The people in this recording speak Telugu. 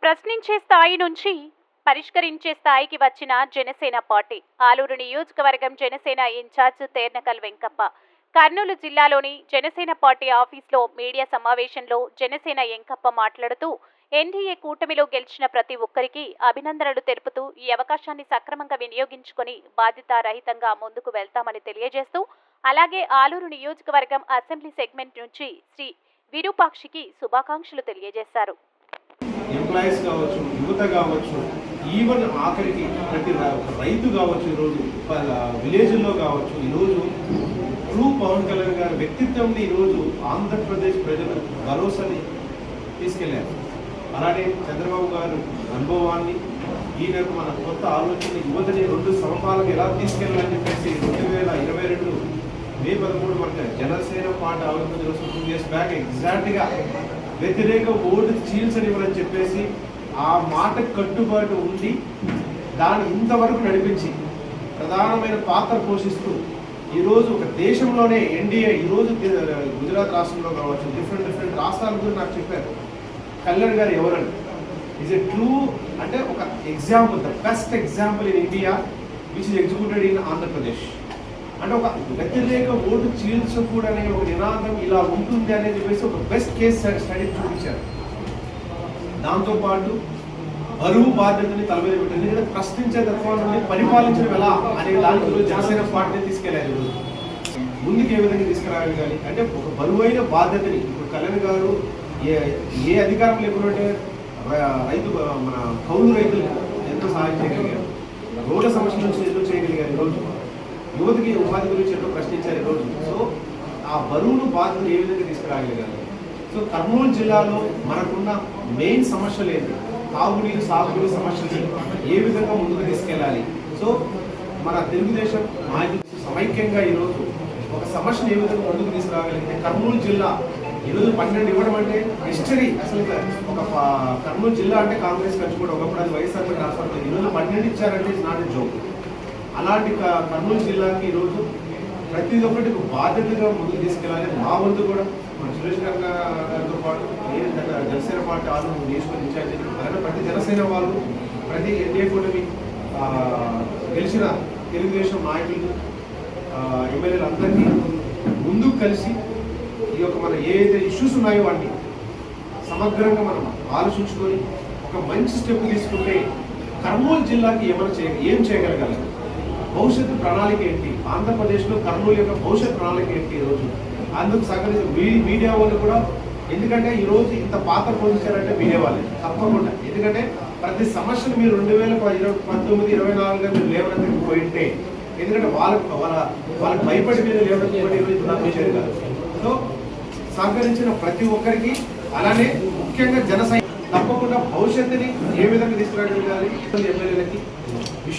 ప్రశ్నించే స్థాయి నుంచి పరిష్కరించే స్థాయికి వచ్చిన జనసేన పార్టీ. ఆలూరు నియోజకవర్గం జనసేన ఇన్ఛార్జ్ తేర్నకల్ వెంకప్ప కర్నూలు జిల్లాలోని జనసేన పార్టీ ఆఫీస్లో మీడియా సమావేశంలో జనసేన వెంకప్ప మాట్లాడుతూ ఎన్డీఏ కూటమిలో గెలిచిన ప్రతి ఒక్కరికి అభినందనలు తెలుపుతూ ఈ అవకాశాన్ని సక్రమంగా వినియోగించుకొని బాధ్యతారహితంగా ముందుకు వెళ్తామని తెలియజేస్తూ అలాగే ఆలూరు నియోజకవర్గం అసెంబ్లీ సెగ్మెంట్ నుంచి శ్రీ విరూపాక్షికి శుభాకాంక్షలు తెలియజేశారు. ఎంప్లాయీస్ కావచ్చు, యువత కావచ్చు, ఈవెన్ ఆఖరికి ప్రతి రైతు కావచ్చు, ఈరోజు విలేజ్లో కావచ్చు, ఈరోజు ట్రూ పవన్ కళ్యాణ్ గారి వ్యక్తిత్వంని ఈరోజు ఆంధ్రప్రదేశ్ ప్రజలు భరోసాని తీసుకెళ్లారు. అలానే చంద్రబాబు గారు అనుభవాన్ని ఈయనకు మన కొత్త ఆలోచన యువతని 2 సంవత్సరాలకు ఎలా తీసుకెళ్లాలని చెప్పేసి 2022 మే 13 మనకి జనసేన పార్టీ ఆవిర్భావం 2 years బ్యాక్ ఎగ్జాక్ట్గా వ్యతిరేక ఓటు చీల్చనివ్వని చెప్పేసి ఆ మాట కట్టుబాటు ఉండి దాన్ని ఇంతవరకు నడిపించి ప్రధానమైన పాత్ర పోషిస్తూ ఈరోజు ఒక దేశంలోనే ఎన్డీఏ ఈరోజు గుజరాత్ రాష్ట్రంలో కావచ్చు, డిఫరెంట్ రాష్ట్రాల గురించి నాకు చెప్పారు కళ్యాణ్ గారు ఎవరని. ఈజ్ ఎ ట్రూ అంటే ఒక example, the best example in India which is executed in Andhra Pradesh. అంటే ఒక వ్యతిరేక ఓటు చీల్చకూడనే ఒక నినాదం ఇలా ఉంటుంది అనేది చెప్పేసి ఒక బెస్ట్ కేస్ స్టడీ చూపించారు. దాంతోపాటు బరువు బాధ్యతని తల మీద పెట్టింది. ఎందుకంటే ప్రశ్నించే తత్వం నుండి పరిపాలించడం ఎలా అనే దాంట్లో జనసేన పార్టీని తీసుకెళ్ళారు. ఈరోజు ముందుకు ఏ విధంగా తీసుకురాగలగాలి అంటే ఒక బరువైన బాధ్యతని ఇప్పుడు కళ్యాణ్ గారు ఏ అధికారం లేకుంటే రైతు మన కౌలు రైతులు ఎంతో సహాయం చేయగలిగారు, రోడ్ల సమస్యల నుంచి ఎంతో చేయగలిగారు. ఈరోజు యువతకి ఉపాధి గురించి ఎంతో ప్రశ్నించారు ఈరోజు. సో ఆ బరువును బాధ్యతను ఏ విధంగా తీసుకురాగలిగాలి. సో కర్నూలు జిల్లాలో మనకున్న మెయిన్ సమస్యలు ఏంటి, తాగునీరు సాగునీరు సమస్యని ఏ విధంగా ముందుకు తీసుకెళ్ళాలి. సో మన తెలుగుదేశం నాయకులు సమైక్యంగా ఈరోజు ఒక సమస్యను ఏ విధంగా ముందుకు తీసుకురాగలిగితే కర్నూలు జిల్లా ఈరోజు 12 ఇవ్వడం అంటే హిస్టరీ. అసలు ఒక కర్నూలు జిల్లా అంటే కాంగ్రెస్ కంచుకోవడం, ఒకప్పుడు అది వైఎస్ఆర్ ట్రాన్స్ఫర్ అయింది. ఈరోజు 12 ఇచ్చారంటే ఇట్స్ నాట్ ఎ జోక్. అలాంటి కర్నూలు జిల్లాకి ఈరోజు ప్రతి ఒక్కటి బాధ్యతగా ముందుకు తీసుకెళ్ళాలి. మా వంతు కూడా మన సురేష్ గారితో పాటు జనసేన పార్టీ ఆలు నియోజకవర్గ ఇన్ఛార్జ్ అలాగే ప్రతి జనసేన వాళ్ళు, ప్రతి ఎన్డీఏ కూటమి గెలిచిన తెలుగుదేశం నాయకులు, ఎమ్మెల్యేలు అందరినీ ముందుకు కలిసి ఈ యొక్క మన ఏదైతే ఇష్యూస్ ఉన్నాయో వాటిని సమగ్రంగా మనం ఆలోచించుకొని ఒక మంచి స్టెప్ తీసుకుంటే కర్నూలు జిల్లాకి ఏం చేయగలగాలి, భవిష్యత్తు ప్రణాళిక ఏంటి, ఆంధ్రప్రదేశ్లో కర్నూలు యొక్క భవిష్యత్ ప్రణాళిక ఏంటి. ఈరోజు అందుకు సహకరించే మీడియా వాళ్ళు కూడా, ఎందుకంటే ఈరోజు ఇంత పాత్ర పోషించారంటే మీడియా వాళ్ళే తప్పకుండా. ఎందుకంటే ప్రతి సమస్యను మీరు 2019-24 మీరు లేవనెత్తకి పోయింటే, ఎందుకంటే వాళ్ళకి భయపడి మీరు లేవనెత్తుకోండి ఈరోజు కాదు. సో సహకరించిన ప్రతి ఒక్కరికి, అలానే ముఖ్యంగా తప్పకుండా భవిష్యత్తుని ఏ విధంగా తీసుకురాగలగాలి ఎమ్మెల్యేలకి